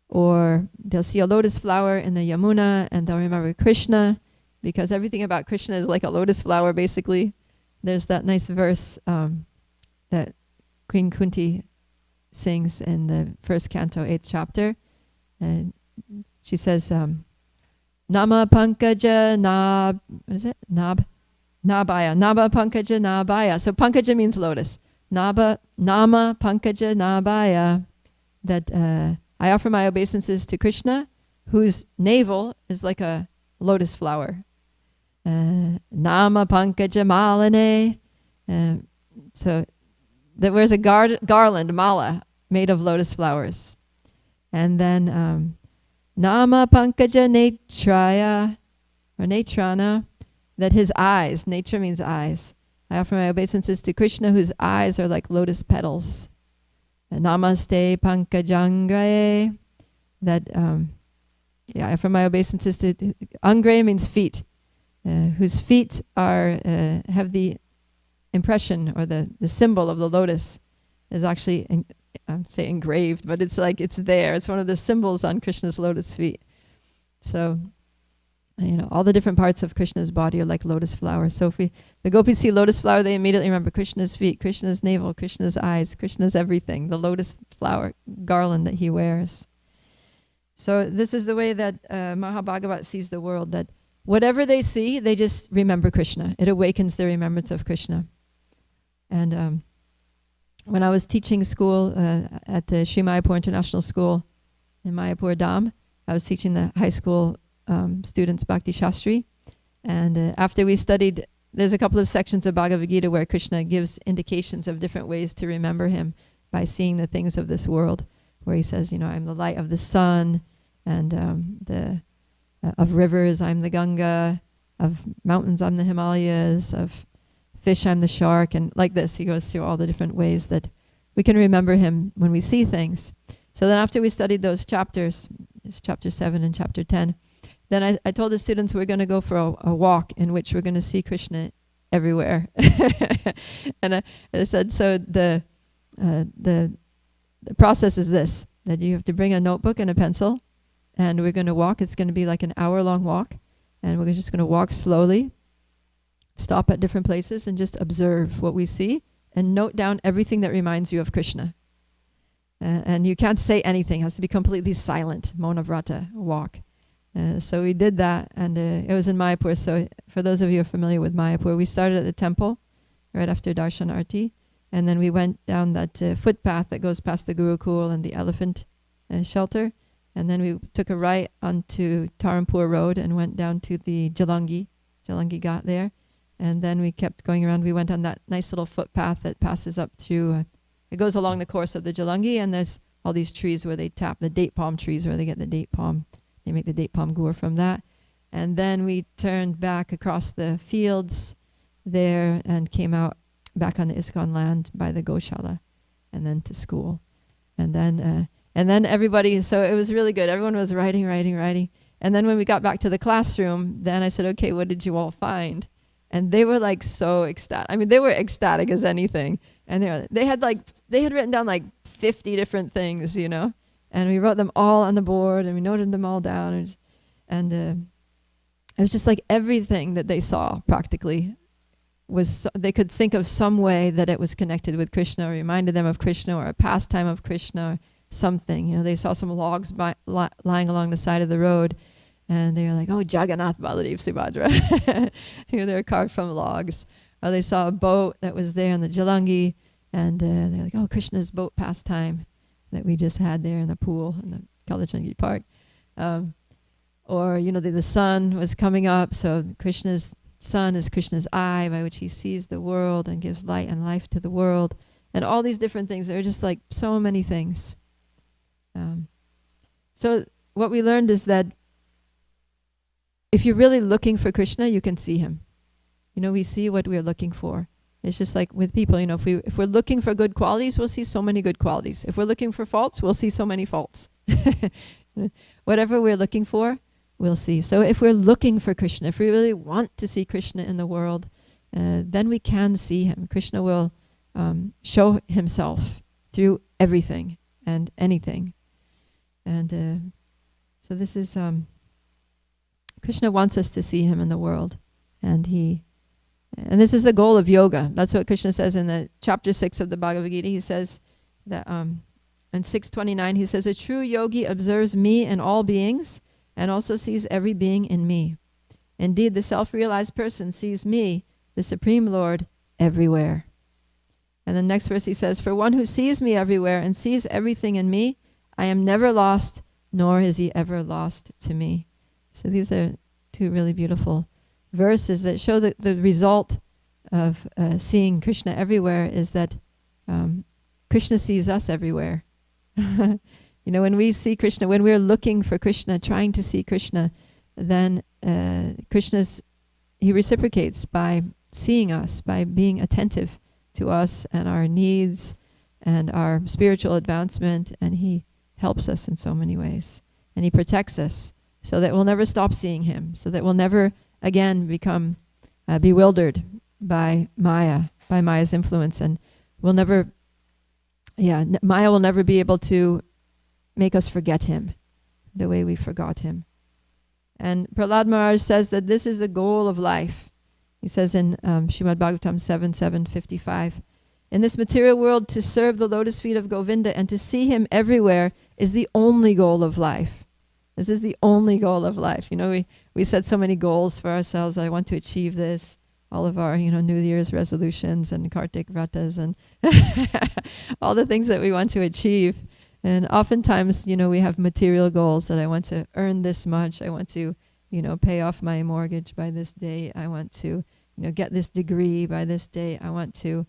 Or they'll see a lotus flower in the Yamuna and they'll remember Krishna, because everything about Krishna is like a lotus flower, basically. There's that nice verse that Queen Kunti sings in the first canto, 8th chapter. And she says, Nama Pankaja Nab, what is it? Nabaya. Naba Pankaja Nabaya. So Pankaja means lotus. Nama Pankaja Nabaya. That I offer my obeisances to Krishna, whose navel is like a lotus flower. Nama Pankaja Malane. So that wears a garland, mala, made of lotus flowers. And then Nama Pankaja Netraya. or netrana, that his eyes, netra means eyes. I offer my obeisances to Krishna, whose eyes are like lotus petals. Namaste pankajangraye, that, I offer my obeisances to, angraye means feet, whose feet are, have the impression, or the symbol of the lotus is actually, I'm saying engraved, but it's like it's there. It's one of the symbols on Krishna's lotus feet. So, all the different parts of Krishna's body are like lotus flowers. So if the gopis see lotus flower, they immediately remember Krishna's feet, Krishna's navel, Krishna's eyes, Krishna's everything, the lotus flower garland that he wears. So this is the way that Mahabhagavat sees the world, that whatever they see, they just remember Krishna. It awakens their remembrance of Krishna. And when I was teaching school at Sri Mayapur International School in Mayapur Dham, I was teaching the high school students Bhakti Shastri. And after we studied, there's a couple of sections of Bhagavad Gita where Krishna gives indications of different ways to remember him by seeing the things of this world, where he says, I'm the light of the sun, and of rivers, I'm the Ganga, of mountains, I'm the Himalayas, of fish, I'm the shark, and like this, he goes through all the different ways that we can remember him when we see things. So then after we studied those chapters, chapter 7 and chapter 10, then I told the students we're going to go for a walk in which we're going to see Krishna everywhere. And I said, so the process is this, that you have to bring a notebook and a pencil, and we're going to walk. It's going to be like an hour-long walk, and we're just going to walk slowly, stop at different places, and just observe what we see, and note down everything that reminds you of Krishna. And you can't say anything. It has to be completely silent, Maunavrata, walk. So we did that, and it was in Mayapur. So for those of you who are familiar with Mayapur, we started at the temple right after Darshan Arti, and then we went down that footpath that goes past the Gurukul and the elephant shelter, and then we took a right onto Tarampur Road and went down to the Jalangi Ghat there, and then we kept going around. We went on that nice little footpath that passes up through, it goes along the course of the Jalangi, and there's all these trees where they tap, the date palm trees where they get the date palm. They make the date palm gur from that. And then we turned back across the fields there and came out back on the ISKCON land by the Goshala, and then to school. And then everybody, so it was really good. Everyone was writing. And then when we got back to the classroom, then I said, okay, what did you all find? And they were like so ecstatic. I mean, they were ecstatic as anything. And they had written down like 50 different things, And we wrote them all on the board, and we noted them all down. And it was just like everything that they saw practically was, they could think of some way that it was connected with Krishna, or reminded them of Krishna, or a pastime of Krishna, or something. They saw some logs lying along the side of the road, and they were like, oh, Jagannath, Baladev, Subhadra. They were carved from logs. Or they saw a boat that was there in the Jalangi, and they're like, oh, Krishna's boat pastime that we just had there in the pool in the Kalachangi Park. Or, the sun was coming up, so Krishna's sun is Krishna's eye by which he sees the world and gives light and life to the world. And all these different things. There are just like so many things. So what we learned is that if you're really looking for Krishna, you can see him. We see what we're looking for. It's just like with people, if we're looking for good qualities, we'll see so many good qualities. If we're looking for faults, we'll see so many faults. Whatever we're looking for, we'll see. So if we're looking for Krishna, if we really want to see Krishna in the world, then we can see him. Krishna will show himself through everything and anything. And so this is, Krishna wants us to see him in the world. And this is the goal of yoga. That's what Krishna says in the chapter 6 of the Bhagavad Gita. He says that in 629, he says, a true yogi observes me in all beings and also sees every being in me. Indeed, the self-realized person sees me, the Supreme Lord, everywhere. And the next verse he says, for one who sees me everywhere and sees everything in me, I am never lost, nor is he ever lost to me. So these are two really beautiful verses that show that the result of seeing Krishna everywhere is that Krishna sees us everywhere. When we see Krishna, when we're looking for Krishna, trying to see Krishna, then he reciprocates by seeing us, by being attentive to us and our needs and our spiritual advancement, and he helps us in so many ways. And he protects us so that we'll never stop seeing him, so that we'll never again become bewildered by Maya, by Maya's influence, and we'll never, Maya will never be able to make us forget him the way we forgot him. And Prahlad Maharaj says that this is the goal of life. He says in Srimad Bhagavatam 7:755, in this material world, to serve the lotus feet of Govinda and to see him everywhere is the only goal of life. This is the only goal of life. You know, we set so many goals for ourselves. I want to achieve this. All of our, New Year's resolutions and Kartik Vratas and all the things that we want to achieve. And oftentimes, we have material goals that I want to earn this much. I want to, pay off my mortgage by this date. I want to, get this degree by this date. I want to,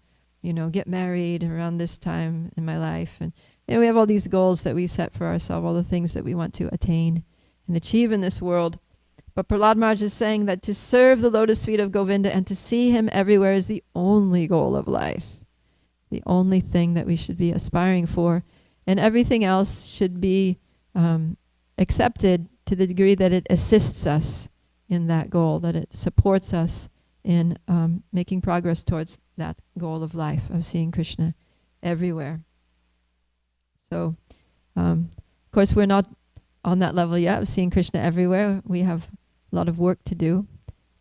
get married around this time in my life. And we have all these goals that we set for ourselves, all the things that we want to attain and achieve in this world. But Prahlad Maharaj is saying that to serve the lotus feet of Govinda and to see him everywhere is the only goal of life, the only thing that we should be aspiring for. And everything else should be accepted to the degree that it assists us in that goal, that it supports us in making progress towards that goal of life, of seeing Krishna everywhere. So, of course, we're not on that level yet of seeing Krishna everywhere. We have a lot of work to do.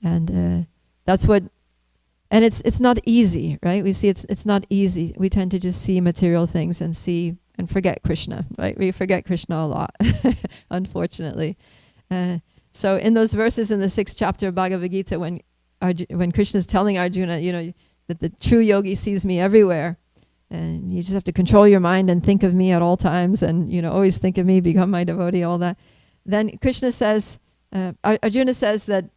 And that's what, and it's not easy, right? We see it's not easy. We tend to just see material things and forget Krishna, right? We forget Krishna a lot, unfortunately. So in those verses in the 6th chapter of Bhagavad Gita, when Krishna is telling Arjuna, that the true yogi sees me everywhere, and you just have to control your mind and think of me at all times, and always think of me, become my devotee, all that. Then Krishna says, Arjuna says that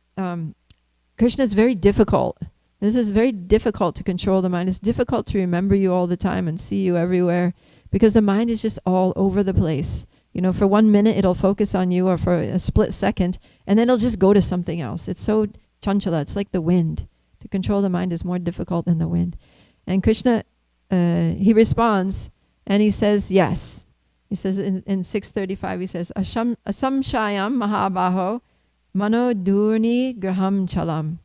Krishna is very difficult. This is very difficult to control the mind. It's difficult to remember you all the time and see you everywhere, because the mind is just all over the place. For 1 minute it'll focus on you, or for a split second, and then it'll just go to something else. It's so chanchala, it's like the wind. To control the mind is more difficult than the wind. And Krishna, he responds, and he says, yes. He says in 6:35, he says, asamshayam mahabaho mano durni graham chalam.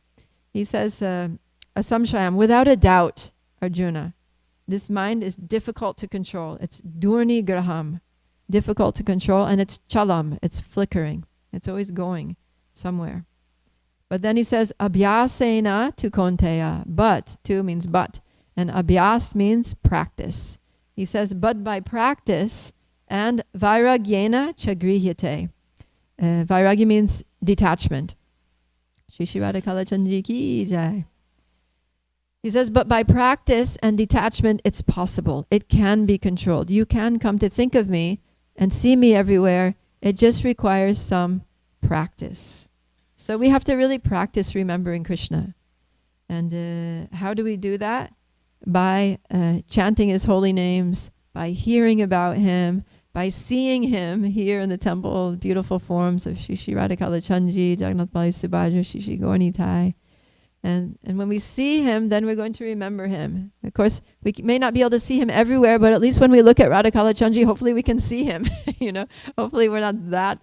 He says, asamshayam, without a doubt, Arjuna, this mind is difficult to control. It's durni graham, difficult to control, and it's chalam, it's flickering. It's always going somewhere. But then he says, abhyasena tu konteya. But, tu means but. And abhyas means practice. He says, but by practice and vairagyena chagrihyate. Vairagya means detachment. Shri Shri Radha Kalachandji ki jai. He says, but by practice and detachment, it's possible. It can be controlled. You can come to think of me and see me everywhere. It just requires some practice. So we have to really practice remembering Krishna. And how do we do that? By chanting his holy names, by hearing about him, by seeing him here in the temple, beautiful forms of Shri Shri Radha Kalachandji, Jagannath Bali Subhadra, Shri Shri Gauranitai. And when we see him, then we're going to remember him. Of course, we may not be able to see him everywhere, but at least when we look at Radha Kalachandji, hopefully we can see him. Hopefully we're not that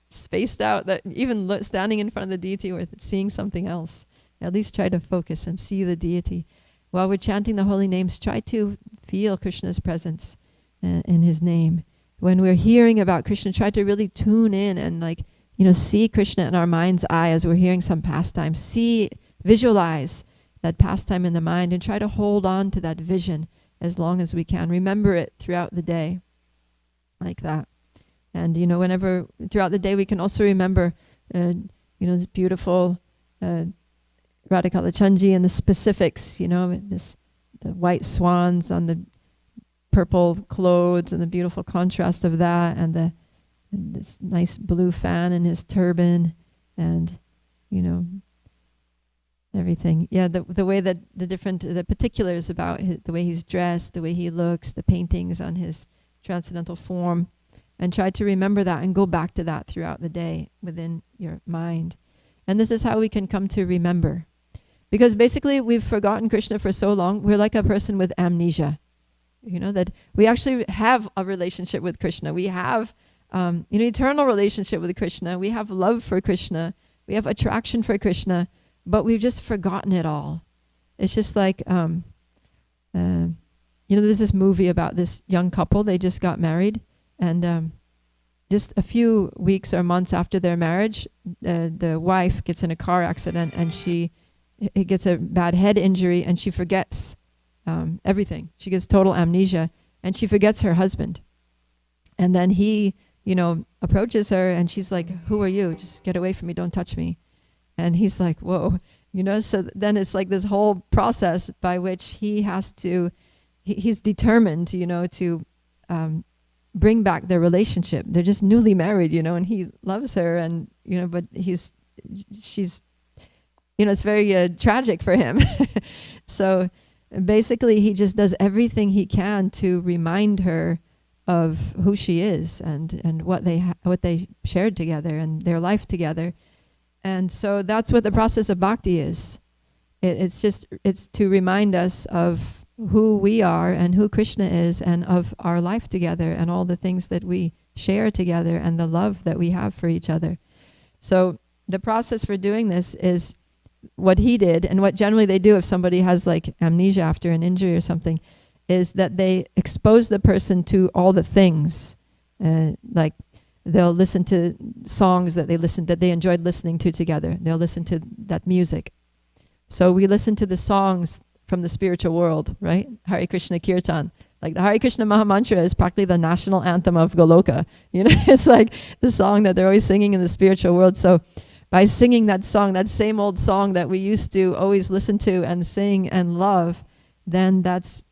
spaced out that even standing in front of the deity we're seeing something else. At least try to focus and see the deity. While we're chanting the holy names, try to feel Krishna's presence in his name. When we're hearing about Krishna, try to really tune in and see Krishna in our mind's eye as we're hearing some pastime. Visualize that pastime in the mind and try to hold on to that vision as long as we can. Remember it throughout the day like that. And, whenever throughout the day we can also remember, this beautiful Radha Kalachandji and the specifics, the white swans on the purple clothes and the beautiful contrast of that, and this nice blue fan in his turban, and, everything. Yeah, the way that the particulars about the way he's dressed, the way he looks, the paintings on his transcendental form, and try to remember that and go back to that throughout the day within your mind. And this is how we can come to remember. Because basically we've forgotten Krishna for so long, we're like a person with amnesia. That we actually have a relationship with Krishna. We have eternal relationship with Krishna. We have love for Krishna. We have attraction for Krishna, but we've just forgotten it all. It's just like, there's this movie about this young couple. They just got married, and just a few weeks or months after their marriage, the wife gets in a car accident, and she gets a bad head injury, and she forgets everything. She gets total amnesia, and she forgets her husband. And then he, approaches her, and she's like, "Who are you? Just get away from me. Don't touch me." And he's like, "Whoa." So then it's like this whole process by which he has to, he's determined, to bring back their relationship. They're just newly married, and he loves her, and, but she's, it's very tragic for him. So basically he just does everything he can to remind her of who she is and what they shared together and their life together. And so that's what the process of bhakti is. It's to remind us of who we are and who Krishna is, and of our life together and all the things that we share together and the love that we have for each other. So the process for doing this is what he did, and what generally they do if somebody has like amnesia after an injury or something, is that they expose the person to all the things, like they'll listen to songs that they enjoyed listening to together. They'll listen to that music. So we listen to the songs from the spiritual world, right? Hare Krishna Kirtan. Like the Hare Krishna Maha Mantra is practically the national anthem of Goloka. It's like the song that they're always singing in the spiritual world. So by singing that song, that same old song that we used to always listen to and sing and love, then that's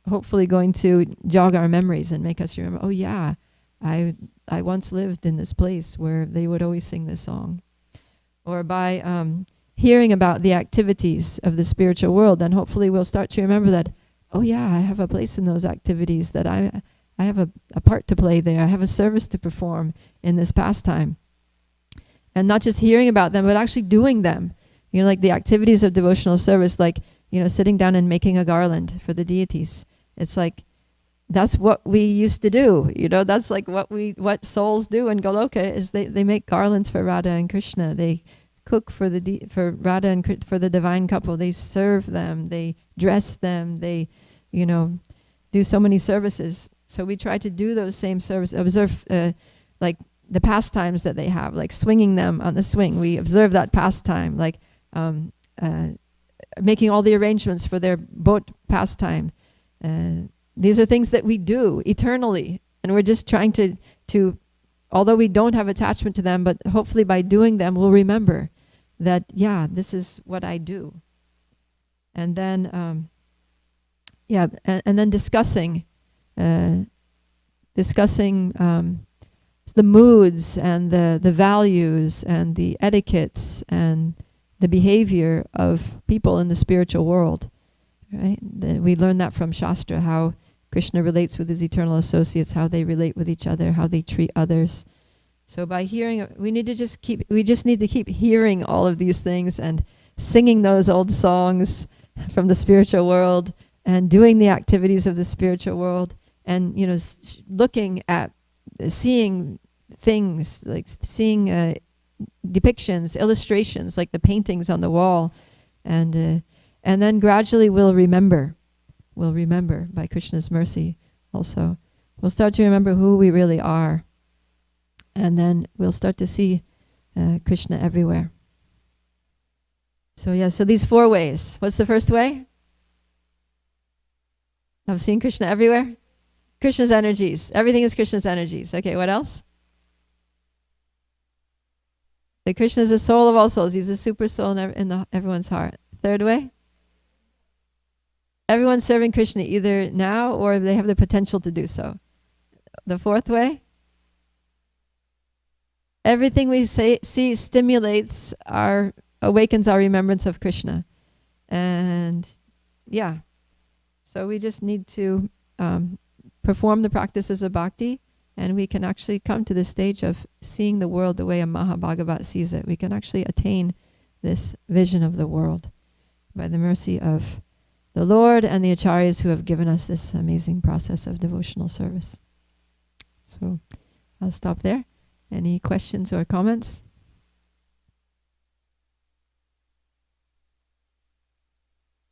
hopefully going to jog our memories and make us remember, oh yeah, I once lived in this place where they would always sing this song. Or by hearing about the activities of the spiritual world, then hopefully we'll start to remember that, oh yeah, I have a place in those activities, that I have a part to play there, I have a service to perform in this pastime. And not just hearing about them, but actually doing them. Like the activities of devotional service, like, sitting down and making a garland for the deities. It's like, that's what we used to do. That's like what souls do in Goloka, is they make garlands for Radha and Krishna. They cook for Radha and for the divine couple. They serve them. They dress them. They, do so many services. So we try to do those same services. Observe, like the pastimes that they have, like swinging them on the swing. We observe that pastime, like making all the arrangements for their boat pastime. These are things that we do eternally, and we're just trying to, although we don't have attachment to them, but hopefully by doing them, we'll remember that, yeah, this is what I do. And then, and then discussing the moods and the values and the etiquettes and the behavior of people in the spiritual world. Right? We learn that from Shastra, how Krishna relates with his eternal associates, how they relate with each other, how they treat others. So by hearing, we just need to keep hearing all of these things and singing those old songs from the spiritual world and doing the activities of the spiritual world, and looking at, seeing things, like seeing depictions, illustrations, like the paintings on the wall, and then gradually we'll remember by Krishna's mercy also. We'll start to remember who we really are. And then we'll start to see Krishna everywhere. So so these 4 ways. What's the first way? Of seeing Krishna everywhere? Krishna's energies. Everything is Krishna's energies. Okay, what else? That Krishna is the soul of all souls. He's a super soul in everyone's heart. Third way? Everyone's serving Krishna either now or they have the potential to do so. The fourth way? Everything we see stimulates awakens our remembrance of Krishna. And so we just need to perform the practices of bhakti, and we can actually come to the stage of seeing the world the way a Mahabhagavat sees it. We can actually attain this vision of the world by the mercy of the Lord and the acharyas who have given us this amazing process of devotional service. So I'll stop there. Any questions or comments?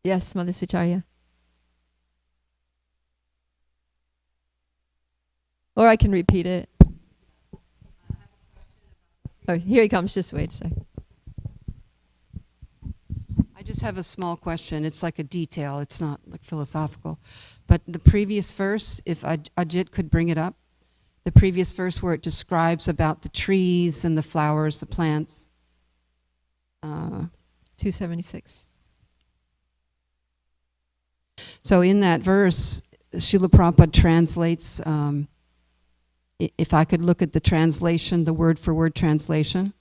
Yes, Mother Sucharya. Or I can repeat it. Oh, here he comes. Just wait a second. I just have a small question. It's like a detail. It's not like philosophical. But the previous verse, if Ajit could bring it up, the previous verse where it describes about the trees and the flowers, the plants. 276. So in that verse, Srila Prabhupada translates, if I could look at the translation, the word-for-word translation.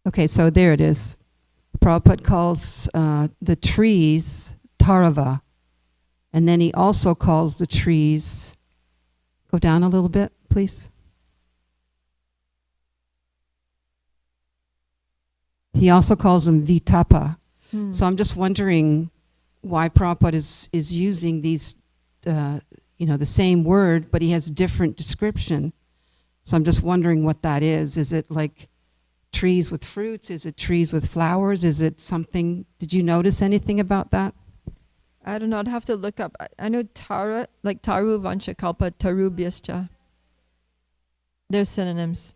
Okay, so there it is. Prabhupada calls the trees Tarava, and then he also calls the trees, go down a little bit, please. He also calls them Vitapa. So I'm just wondering why Prabhupada is using these, the same word, but he has different description. So I'm just wondering what that is. Is it like trees with fruits? Is it trees with flowers? Is it something? Did you notice anything about that? I don't know. I'd have to look up. I know Tara, like Taru Vanchakalpa, Taru Bhyascha. They're synonyms.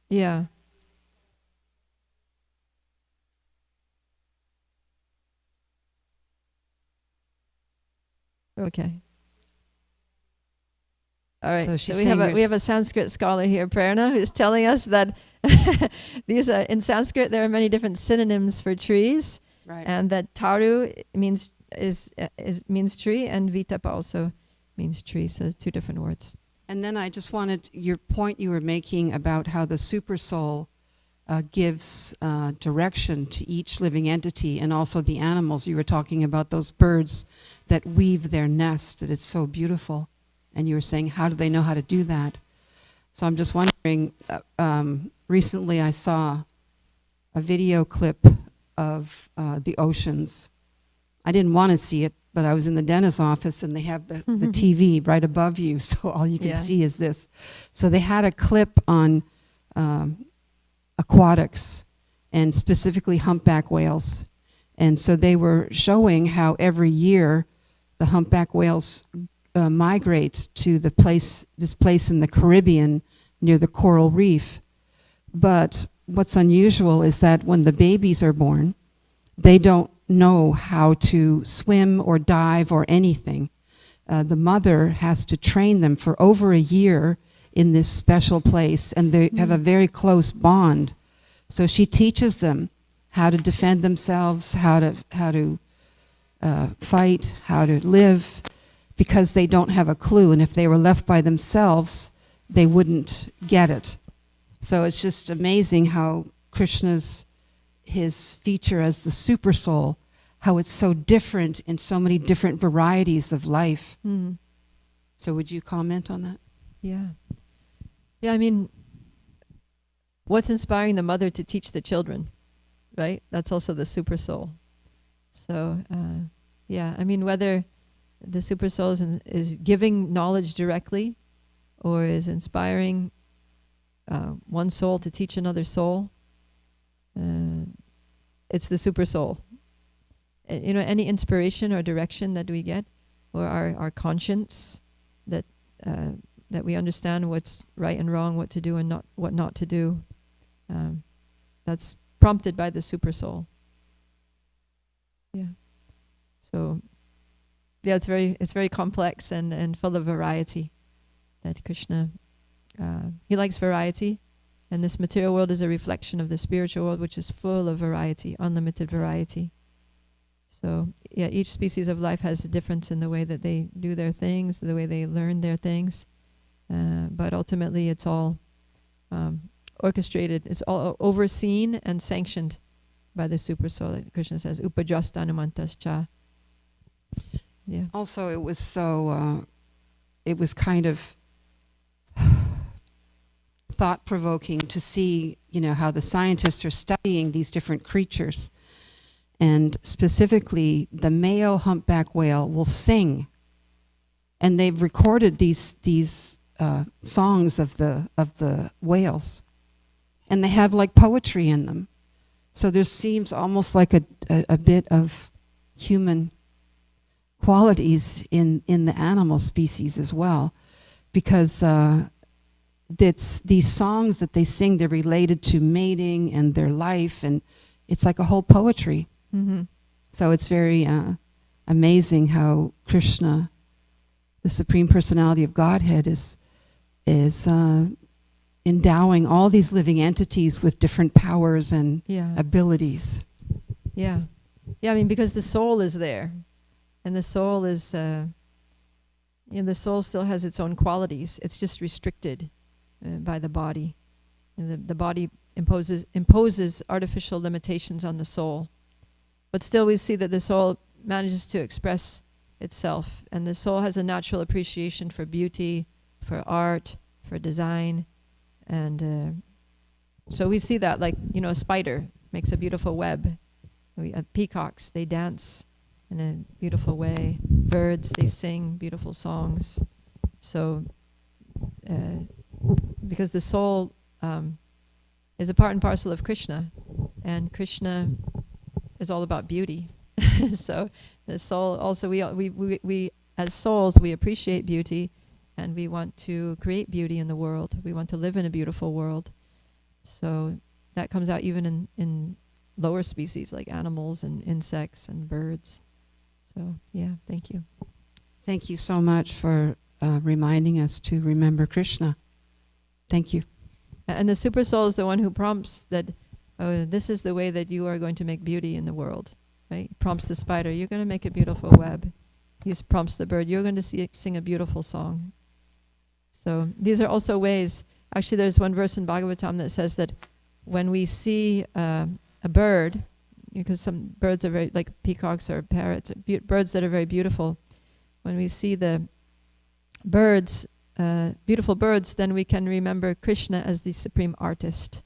Yeah. Okay. All right. So we have a Sanskrit scholar here, Prerna, who's telling us that these are in Sanskrit. There are many different synonyms for trees, Right. and that taru means means tree, and vitapa also means tree. So it's two different words. And then I just wanted your point you were making about how the super soul gives direction to each living entity, and also the animals. You were talking about those birds that weave their nest, that it's so beautiful. And you were saying, how do they know how to do that? So I'm just wondering, recently I saw a video clip of the oceans. I didn't want to see it, but I was in the dentist's office and they have the TV right above you, so all you can see is this. So they had a clip on aquatics, and specifically humpback whales. And so they were showing how every year the humpback whales migrate to this place in the Caribbean near the coral reef. But what's unusual is that when the babies are born, they don't know how to swim or dive or anything. The mother has to train them for over a year in this special place, and they have a very close bond. So she teaches them how to defend themselves, how to fight, how to live, because they don't have a clue. And if they were left by themselves, they wouldn't get it. So it's just amazing how Krishna's, his feature as the super soul, how it's so different in so many different varieties of life. So would you comment on that? Yeah. Yeah, I mean, what's inspiring the mother to teach the children, right? That's also the super soul. So, yeah, I mean, whether the super soul is giving knowledge directly or is inspiring one soul to teach another soul, it's the super soul. Any inspiration or direction that we get, or our conscience, that we understand what's right and wrong, what to do and what not to do, that's prompted by the super soul. Yeah. So, yeah, it's very complex and full of variety. That Krishna, he likes variety, and this material world is a reflection of the spiritual world, which is full of variety, unlimited variety. So, yeah, each species of life has a difference in the way that they do their things, the way they learn their things, but ultimately it's all orchestrated, it's all overseen and sanctioned by the super soul. Like Krishna says, Upajastanumantascha. Yeah. Also, it was so, it was kind of thought-provoking to see, how the scientists are studying these different creatures. And specifically, the male humpback whale will sing. And they've recorded these songs of the whales. And they have like poetry in them. So there seems almost like a bit of human qualities in the animal species as well. Because these songs that they sing, they're related to mating and their life. And it's like a whole poetry. Mm-hmm. So it's very amazing how Krishna, the Supreme Personality of Godhead, is endowing all these living entities with different powers and abilities. Yeah. Yeah, I mean, because the soul is there. And the soul is, the soul still has its own qualities. It's just restricted by the body. And the body imposes artificial limitations on the soul. But still we see that the soul manages to express itself. And the soul has a natural appreciation for beauty, for art, for design. And so we see that, like, a spider makes a beautiful web. Peacocks, they dance in a beautiful way. Birds, they sing beautiful songs. So because the soul is a part and parcel of Krishna. And Krishna is all about beauty. So the soul also, we as souls, we appreciate beauty, and we want to create beauty in the world. We want to live in a beautiful world. So that comes out even in lower species like animals and insects and birds. So yeah, thank you. Thank you so much for reminding us to remember Krishna. Thank you. And the super soul is the one who prompts that, this is the way that you are going to make beauty in the world. Right? Prompts the spider, you're going to make a beautiful web. He prompts the bird, you're going to sing a beautiful song. So these are also ways. Actually, there's one verse in Bhagavatam that says that when we see a bird, because some birds are very, like peacocks or parrots, birds that are very beautiful, when we see the birds, beautiful birds, then we can remember Krishna as the supreme artist.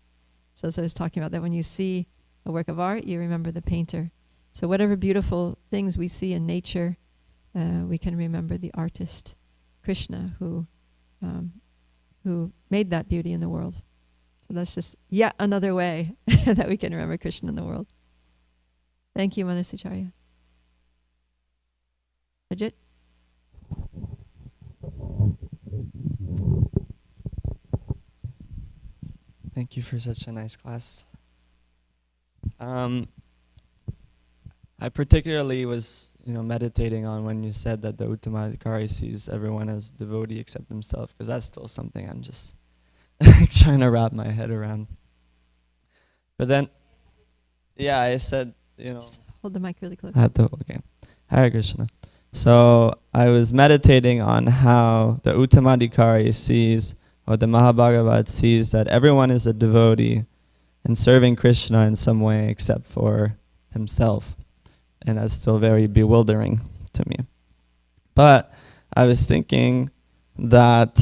So as I was talking about that, when you see a work of art, you remember the painter. So whatever beautiful things we see in nature, we can remember the artist, Krishna, who made that beauty in the world. So that's just yet another way that we can remember Krishna in the world. Thank you, Manasacharya. Ajit? Thank you for such a nice class. I particularly was, meditating on when you said that the Uttamadhikari sees everyone as devotee except himself, because that's still something I'm just trying to wrap my head around. But then, I said, Just hold the mic really close. Okay. Hare Krishna. So I was meditating on how the Uttamadhikari sees, or the Mahabhagavad sees, that everyone is a devotee and serving Krishna in some way except for himself. And that's still very bewildering to me. But I was thinking that